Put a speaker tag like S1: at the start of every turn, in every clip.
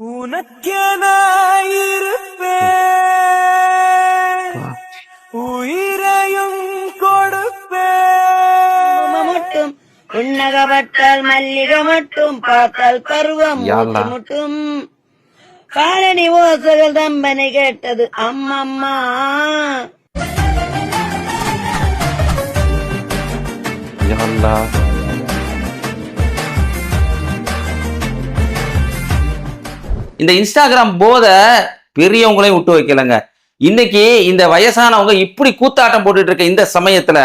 S1: உனக்கென இருப்பேன், உயிரையும் கொடுப்பேன்.
S2: மட்டும் புன்னகப்பட்டால் மல்லிகை மட்டும் பார்த்தால் பருவம் மட்டும் காலனி ஓசைகள் தம்பனை கேட்டது அம்மம்மா.
S3: இந்த இன்ஸ்டாகிராம் போதை பெரியவங்களையும் விட்டு வைக்கலங்க. இன்னைக்கு இந்த வயசானவங்க இப்படி கூத்தாட்டம் போட்டுட்டு இருக்க இந்த சமயத்துல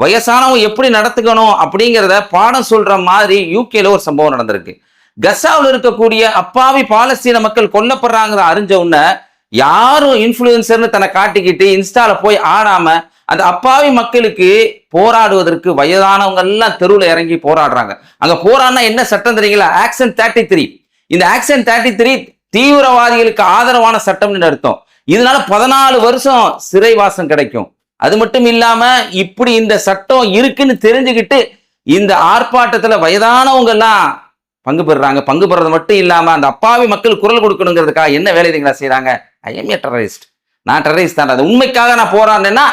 S3: வயசானவங்க எப்படி நடத்துக்கணும் அப்படிங்கிறத பாடம் சொல்ற மாதிரி யூகேல ஒரு சம்பவம் நடந்திருக்கு. கசாவில் இருக்கக்கூடிய அப்பாவி பாலஸ்தீன மக்கள் கொல்லப்படுறாங்கிற அறிஞ்ச உடனே யாரும் இன்ஃபுளுசர்னு தன்னை காட்டிக்கிட்டு இன்ஸ்டால போய் ஆடாம அந்த அப்பாவி மக்களுக்கு போராடுவதற்கு வயதானவங்க எல்லாம் தெருவில் இறங்கி போராடுறாங்க. அங்க போராடினா என்ன சட்டம் தெரியுங்களா? ஆக்ஷன் 33. இந்த ஆக்ஷன் 33 தீவிரவாதிகளுக்கு ஆதரவான சட்டம்னு அர்த்தம். இதனால 14 வருஷம் சிறைவாசம் கிடைக்கும். அது மட்டும் இல்லாம இப்படி இந்த சட்டம் இருக்குன்னு தெரிஞ்சுக்கிட்டு இந்த ஆர்ப்பாட்டத்துல வயதானவங்க எல்லாம் பங்கு பெறுறாங்க. பங்கு பெறது மட்டும் இல்லாம அந்த அப்பாவி மக்கள் குரல் கொடுக்கணுங்கிறதுக்காக என்ன வேலைங்களா செய்யறாங்க? ஐ எம் ஏ டெரரிஸ்ட், நான் டெரரிஸ்ட் தான். அது உண்மைக்காக நான் போராடினேன்னா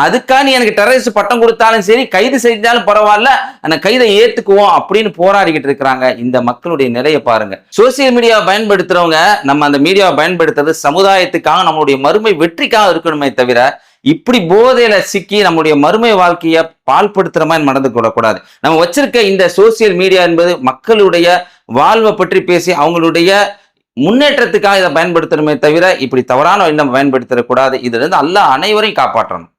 S3: அதுக்காக நீ எனக்கு டெரரிஸ்ட் பட்டம் கொடுத்தாலும் சரி, கைது செஞ்சாலும் பரவாயில்ல, அந்த கைதை ஏத்துக்குவோம் அப்படின்னு போராடிக்கிட்டு இருக்கிறாங்க. இந்த மக்களுடைய நிலையை பாருங்க. சோசியல் மீடியாவை பயன்படுத்துறவங்க நம்ம அந்த மீடியாவை பயன்படுத்துறது சமுதாயத்துக்காக, நம்மளுடைய மறுமை வெற்றிக்காக இருக்கணுமே தவிர இப்படி போதையில சிக்கி நம்முடைய மறுமை வாழ்க்கையை பால்படுத்துற மாதிரி நடந்து கொள்ளக்கூடாது. நம்ம வச்சிருக்க இந்த சோசியல் மீடியா என்பது மக்களுடைய வாழ்வை பற்றி பேசி அவங்களுடைய முன்னேற்றத்துக்காக இதை பயன்படுத்தணுமே தவிர இப்படி தவறான எண்ணம் பயன்படுத்தக்கூடாது. இதுல இருந்து அல்லாஹ் அனைவரையும் காப்பாற்றணும்.